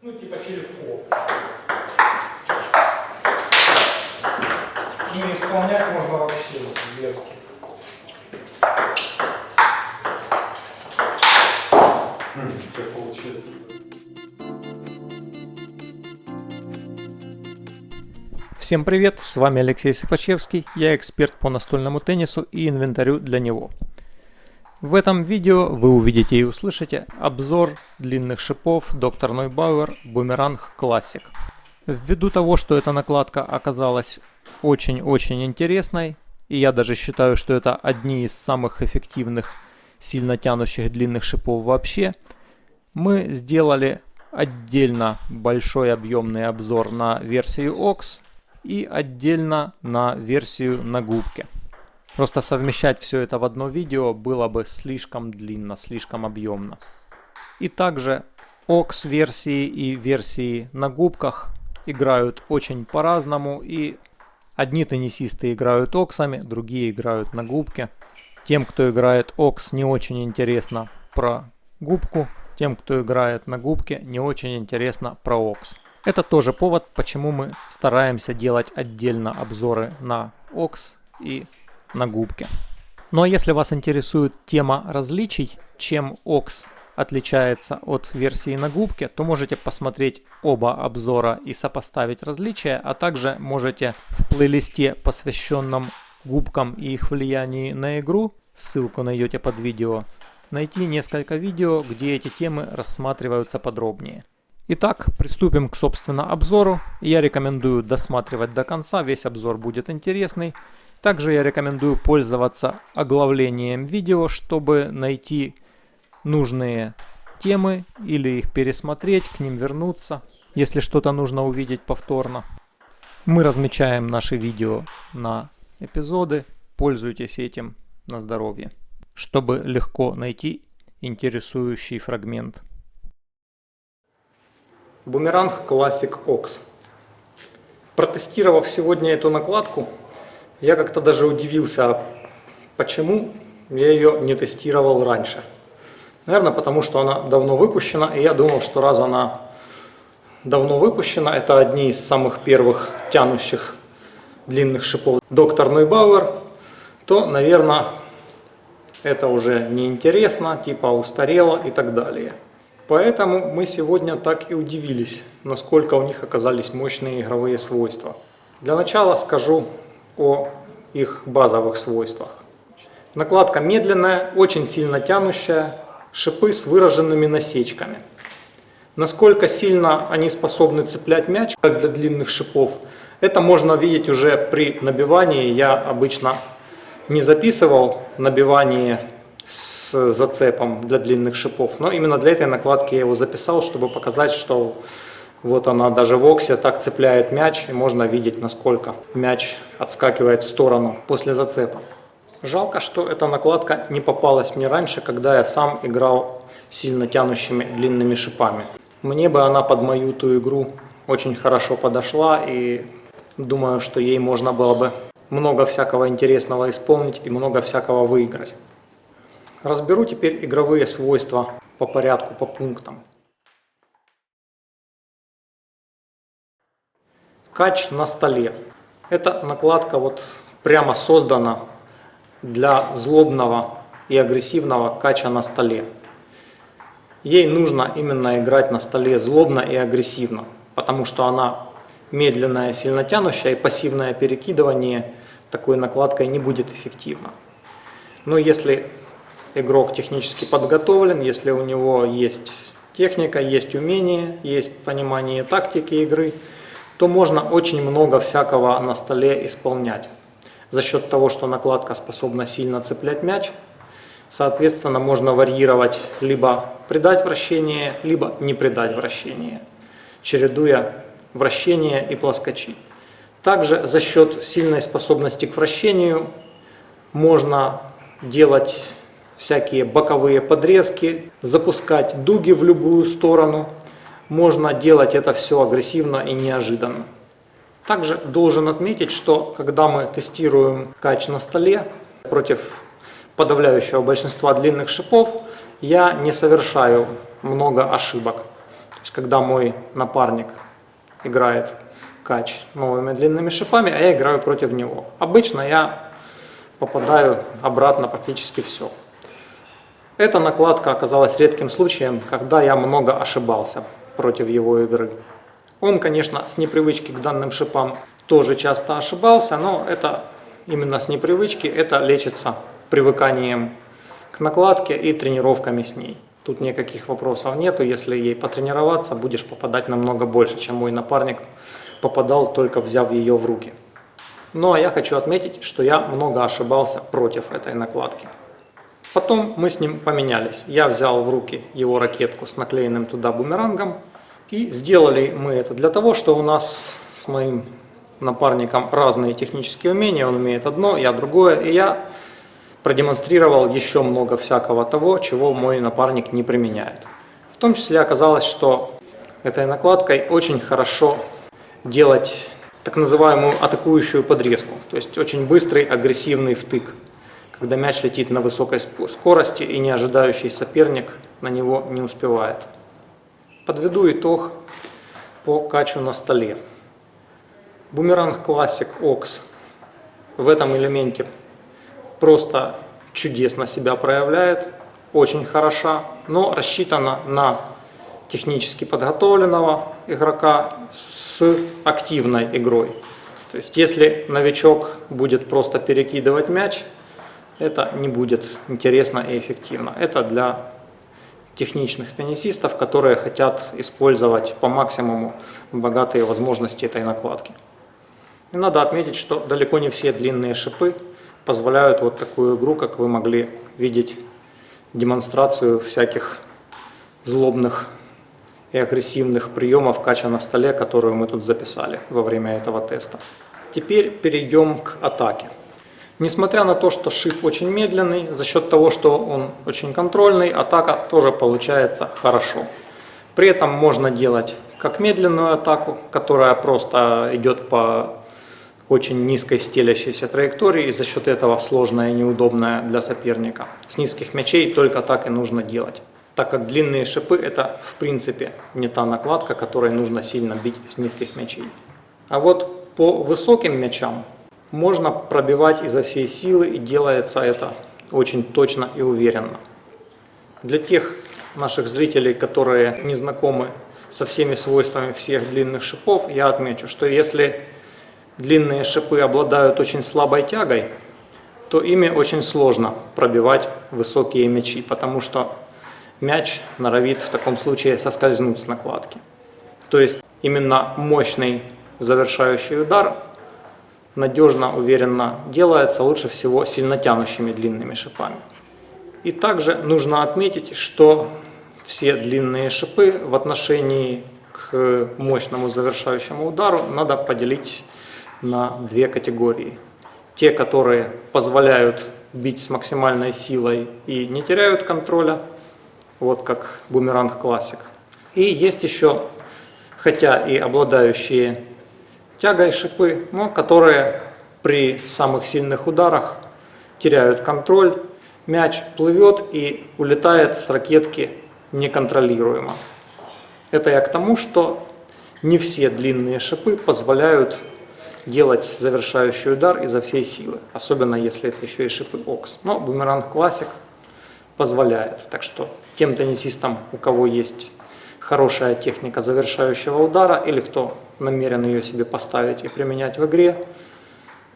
Ну, типа черевков. И исполнять можно вообще зверски. Как получается? Всем привет, с вами Алексей Сыпачевский, я эксперт по настольному теннису и инвентарю для него. В этом видео вы увидите и услышите обзор длинных шипов Dr. Neubauer Boomerang Classic. Ввиду того, что эта накладка оказалась очень-очень интересной, и я даже считаю, что это одни из самых эффективных, сильно тянущих длинных шипов вообще, мы сделали отдельно большой объемный обзор на версию OX и отдельно на версию на губке. Просто совмещать все это в одно видео было бы слишком длинно, слишком объемно. И также OX версии и версии на губках играют очень по-разному, и одни теннисисты играют оксами, другие играют на губке. Тем, кто играет OX, не очень интересно про губку, тем, кто играет на губке, не очень интересно про OX. Это тоже повод, почему мы стараемся делать отдельно обзоры на OX и на губке. Ну а если вас интересует тема различий, чем OX отличается от версии на губке, то можете посмотреть оба обзора и сопоставить различия, а также можете в плейлисте, посвященном губкам и их влиянию на игру, ссылку найдете под видео, найти несколько видео, где эти темы рассматриваются подробнее. Итак, приступим к собственно обзору. Я рекомендую досматривать до конца, весь обзор будет интересный. Также я рекомендую пользоваться оглавлением видео, чтобы найти нужные темы или их пересмотреть, к ним вернуться, если что-то нужно увидеть повторно. Мы размечаем наши видео на эпизоды, пользуйтесь этим на здоровье, чтобы легко найти интересующий фрагмент. Boomerang Classic OX. Протестировав сегодня эту накладку, я как-то даже удивился, почему я ее не тестировал раньше. Наверное, потому что она давно выпущена, и я думал, что раз она давно выпущена, это одни из самых первых тянущих длинных шипов Dr. Neubauer, то, наверное, это уже неинтересно, типа устарело и так далее. Поэтому мы сегодня так и удивились, насколько у них оказались мощные игровые свойства. Для начала скажу о их базовых свойствах. Накладка медленная, очень сильно тянущая, шипы с выраженными насечками. Насколько сильно они способны цеплять мяч, как для длинных шипов, это можно видеть уже при набивании. Я обычно не записывал набивание с зацепом для длинных шипов, но именно для этой накладки я его записал, чтобы показать, что вот она даже в оксе так цепляет мяч, и можно видеть, насколько мяч отскакивает в сторону после зацепа. Жалко, что эта накладка не попалась мне раньше, когда я сам играл сильно тянущими длинными шипами. Мне бы она под мою ту игру очень хорошо подошла, и думаю, что ей можно было бы много всякого интересного исполнить и много всякого выиграть. Разберу теперь игровые свойства по порядку, по пунктам. Кач на столе. Эта накладка вот прямо создана для злобного и агрессивного кача на столе. Ей нужно именно играть на столе злобно и агрессивно, потому что она медленная, сильно тянущая, и пассивное перекидывание такой накладкой не будет эффективно. Но если игрок технически подготовлен, если у него есть техника, есть умение, есть понимание тактики игры, то можно очень много всякого на столе исполнять. За счет того, что накладка способна сильно цеплять мяч, соответственно, можно варьировать, либо придать вращение, либо не придать вращение, чередуя вращение и плоскочи. Также за счет сильной способности к вращению можно делать всякие боковые подрезки, запускать дуги в любую сторону. Можно делать это все агрессивно и неожиданно. Также должен отметить, что когда мы тестируем кач на столе против подавляющего большинства длинных шипов, я не совершаю много ошибок. То есть, когда мой напарник играет кач новыми длинными шипами, а я играю против него. Обычно я попадаю обратно практически все. Эта накладка оказалась редким случаем, когда я много ошибался против его игры. Он, конечно, с непривычки к данным шипам тоже часто ошибался, но это именно с непривычки, это лечится привыканием к накладке и тренировками с ней. Тут никаких вопросов нету, если ей потренироваться, будешь попадать намного больше, чем мой напарник попадал, только взяв ее в руки. Ну а я хочу отметить, что я много ошибался против этой накладки. Потом мы с ним поменялись. Я взял в руки его ракетку с наклеенным туда бумерангом. И сделали мы это для того, что у нас с моим напарником разные технические умения. Он умеет одно, я другое. И я продемонстрировал еще много всякого того, чего мой напарник не применяет. В том числе оказалось, что этой накладкой очень хорошо делать так называемую атакующую подрезку. То есть очень быстрый агрессивный втык, когда мяч летит на высокой скорости и не ожидающий соперник на него не успевает. Подведу итог по качу на столе. Бумеранг Classic Ox в этом элементе просто чудесно себя проявляет, очень хороша, но рассчитана на технически подготовленного игрока с активной игрой. То есть если новичок будет просто перекидывать мяч, это не будет интересно и эффективно. Это для техничных теннисистов, которые хотят использовать по максимуму богатые возможности этой накладки. И надо отметить, что далеко не все длинные шипы позволяют вот такую игру, как вы могли видеть, демонстрацию всяких злобных и агрессивных приемов кача на столе, которую мы тут записали во время этого теста. Теперь перейдем к атаке. Несмотря на то, что шип очень медленный, за счет того, что он очень контрольный, атака тоже получается хорошо. При этом можно делать как медленную атаку, которая просто идет по очень низкой стелящейся траектории, и за счет этого сложная и неудобная для соперника. С низких мячей только так и нужно делать, так как длинные шипы это в принципе не та накладка, которой нужно сильно бить с низких мячей. А вот по высоким мячам можно пробивать изо всей силы, и делается это очень точно и уверенно. Для тех наших зрителей, которые не знакомы со всеми свойствами всех длинных шипов, я отмечу, что если длинные шипы обладают очень слабой тягой, то ими очень сложно пробивать высокие мячи, потому что мяч норовит в таком случае соскользнуть с накладки. То есть именно мощный завершающий удар надежно, уверенно делается лучше всего сильно тянущими длинными шипами. И также нужно отметить, что все длинные шипы в отношении к мощному завершающему удару надо поделить на две категории. Те, которые позволяют бить с максимальной силой и не теряют контроля, вот как Бумеранг Classic. И есть еще, хотя и обладающие тягой шипы, но которые при самых сильных ударах теряют контроль, мяч плывет и улетает с ракетки неконтролируемо. Это я к тому, что не все длинные шипы позволяют делать завершающий удар изо всей силы, особенно если это еще и шипы Ox. Но Бумеранг Classic позволяет. Так что тем теннисистам, у кого есть хорошая техника завершающего удара или кто намерен ее себе поставить и применять в игре,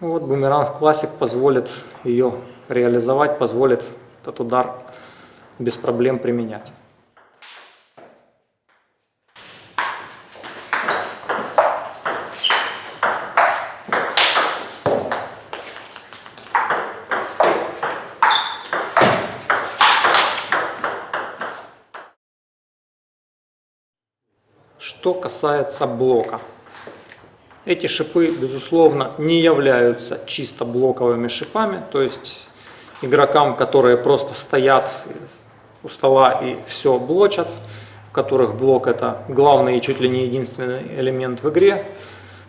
вот Бумеранг Classic позволит ее реализовать, позволит этот удар без проблем применять. Что касается блока. Эти шипы, безусловно, не являются чисто блоковыми шипами, то есть игрокам, которые просто стоят у стола и все блочат, у которых блок это главный и чуть ли не единственный элемент в игре.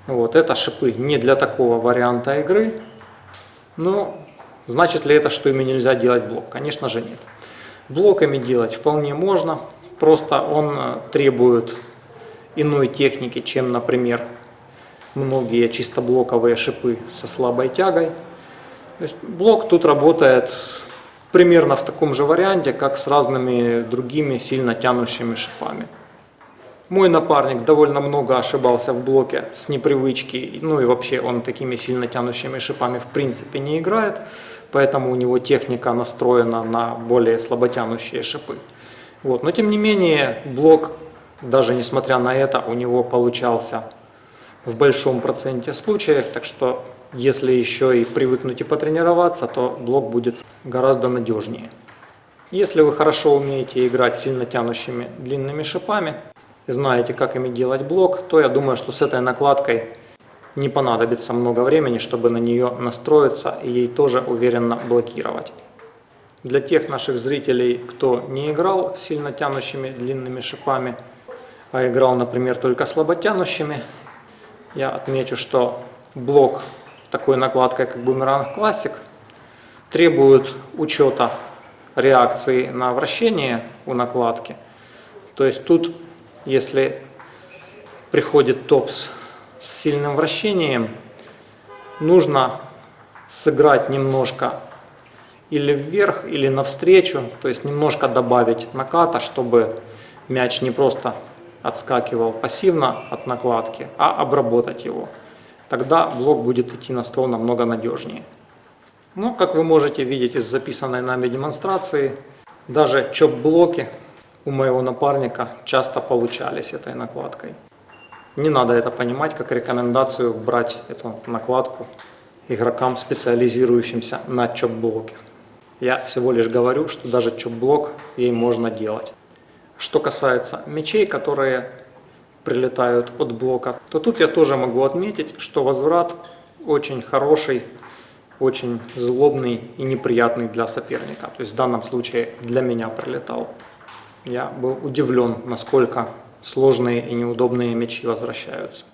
Вот, это шипы не для такого варианта игры. Но значит ли это, что ими нельзя делать блок? Конечно же нет. Блоками делать вполне можно, просто он требует иной техники, чем, например, многие чисто блоковые шипы со слабой тягой. То есть блок тут работает примерно в таком же варианте, как с разными другими сильно тянущими шипами. Мой напарник довольно много ошибался в блоке с непривычки, ну и вообще он такими сильно тянущими шипами в принципе не играет, поэтому у него техника настроена на более слаботянущие шипы. Вот. Но тем не менее блок, даже несмотря на это, у него получался в большом проценте случаев, так что если еще и привыкнуть и потренироваться, то блок будет гораздо надежнее. Если вы хорошо умеете играть сильно тянущими длинными шипами, знаете, как ими делать блок, то я думаю, что с этой накладкой не понадобится много времени, чтобы на нее настроиться и ей тоже уверенно блокировать. Для тех наших зрителей, кто не играл сильно тянущими длинными шипами, а играл, например, только слаботянущими, я отмечу, что блок такой накладкой, как Boomerang Classic, требует учета реакции на вращение у накладки. То есть тут, если приходит топс с сильным вращением, нужно сыграть немножко или вверх, или навстречу, то есть немножко добавить наката, чтобы мяч не просто отскакивал пассивно от накладки, а обработать его. Тогда блок будет идти на стол намного надежнее. Но, как вы можете видеть из записанной нами демонстрации, даже чоп-блоки у моего напарника часто получались этой накладкой. Не надо это понимать как рекомендацию брать эту накладку игрокам, специализирующимся на чоп-блоке. Я всего лишь говорю, что даже чоп-блок ей можно делать. Что касается мячей, которые прилетают от блока, то тут я тоже могу отметить, что возврат очень хороший, очень злобный и неприятный для соперника. То есть в данном случае для меня прилетал. Я был удивлен, насколько сложные и неудобные мячи возвращаются.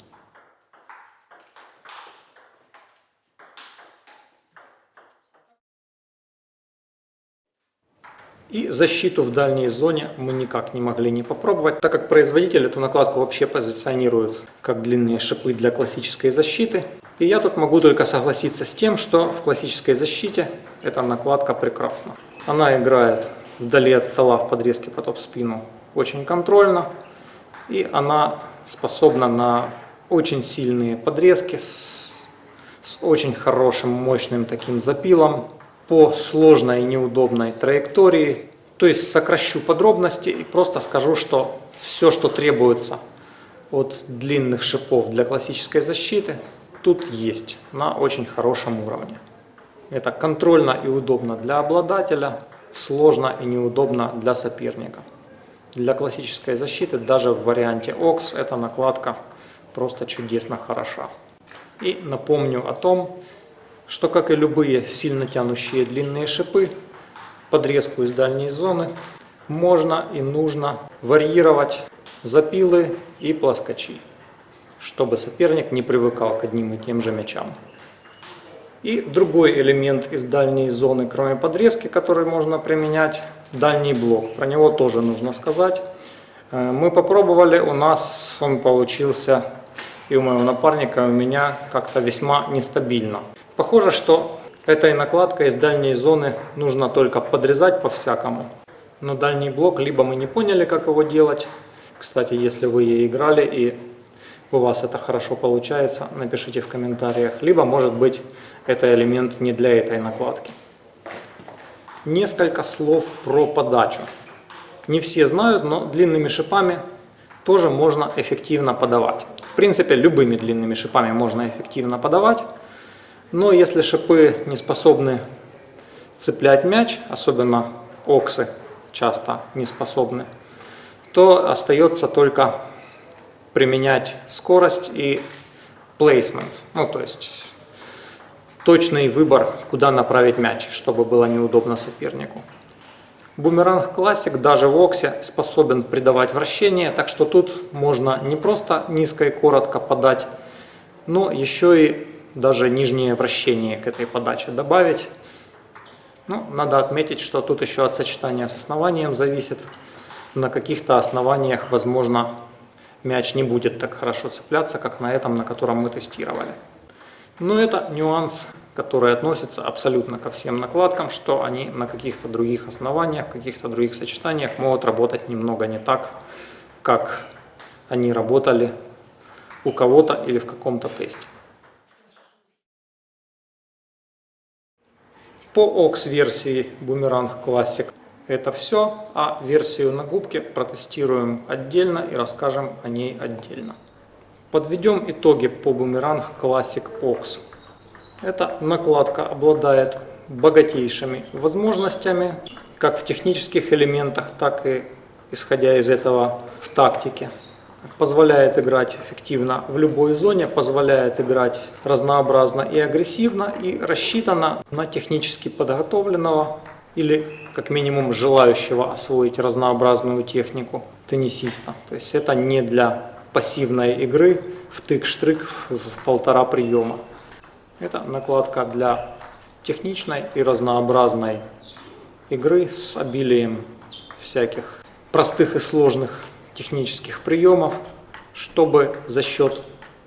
И защиту в дальней зоне мы никак не могли не попробовать, так как производитель эту накладку вообще позиционирует как длинные шипы для классической защиты. И я тут могу только согласиться с тем, что в классической защите эта накладка прекрасна. Она играет вдали от стола в подрезке по топ-спину очень контрольно. И она способна на очень сильные подрезки с очень хорошим, мощным таким запилом по сложной и неудобной траектории. То есть сокращу подробности и просто скажу, что все, что требуется от длинных шипов для классической защиты, тут есть на очень хорошем уровне. Это контрольно и удобно для обладателя, сложно и неудобно для соперника. Для классической защиты даже в варианте OX эта накладка просто чудесно хороша. И напомню о том, что, как и любые сильно тянущие длинные шипы, подрезку из дальней зоны можно и нужно варьировать запилы и плоскочи, чтобы соперник не привыкал к одним и тем же мячам. И другой элемент из дальней зоны, кроме подрезки, который можно применять, дальний блок. Про него тоже нужно сказать. Мы попробовали, у нас он получился и у моего напарника, и у меня как-то весьма нестабильно. Похоже, что этой накладкой из дальней зоны нужно только подрезать по-всякому. Но дальний блок, либо мы не поняли, как его делать. Кстати, если вы ей играли и у вас это хорошо получается, напишите в комментариях. Либо, может быть, это элемент не для этой накладки. Несколько слов про подачу. Не все знают, но длинными шипами тоже можно эффективно подавать. В принципе, любыми длинными шипами можно эффективно подавать. Но если шипы не способны цеплять мяч, особенно оксы часто не способны, то остается только применять скорость и плейсмент. Ну, то есть точный выбор, куда направить мяч, чтобы было неудобно сопернику. Boomerang Classic даже в оксе способен придавать вращение, так что тут можно не просто низко и коротко подать, но еще и даже нижнее вращение к этой подаче добавить. Ну, надо отметить, что тут еще от сочетания с основанием зависит. На каких-то основаниях, возможно, мяч не будет так хорошо цепляться, как на этом, на котором мы тестировали. Но это нюанс, который относится абсолютно ко всем накладкам, что они на каких-то других основаниях, в каких-то других сочетаниях могут работать немного не так, как они работали у кого-то или в каком-то тесте. По OX-версии Boomerang Classic это все, а версию на губке протестируем отдельно и расскажем о ней отдельно. Подведем итоги по Boomerang Classic OX. Эта накладка обладает богатейшими возможностями, как в технических элементах, так и, исходя из этого, в тактике. Позволяет играть эффективно в любой зоне, позволяет играть разнообразно и агрессивно, и рассчитана на технически подготовленного или как минимум желающего освоить разнообразную технику теннисиста. То есть это не для пассивной игры в тык-штрык в 1,5 приема. Это накладка для техничной и разнообразной игры с обилием всяких простых и сложных технических приемов, чтобы за счет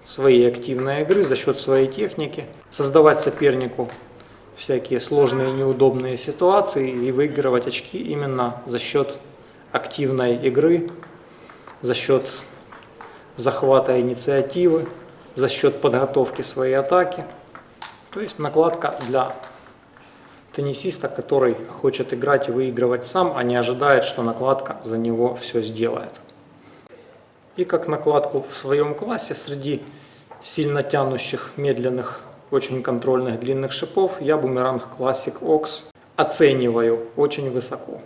своей активной игры, за счет своей техники создавать сопернику всякие сложные и неудобные ситуации и выигрывать очки именно за счет активной игры, за счет захвата инициативы, за счет подготовки своей атаки. То есть накладка для теннисиста, который хочет играть и выигрывать сам, а не ожидает, что накладка за него все сделает. И как накладку в своем классе среди сильно тянущих, медленных, очень контрольных длинных шипов я Boomerang Classic OX оцениваю очень высоко.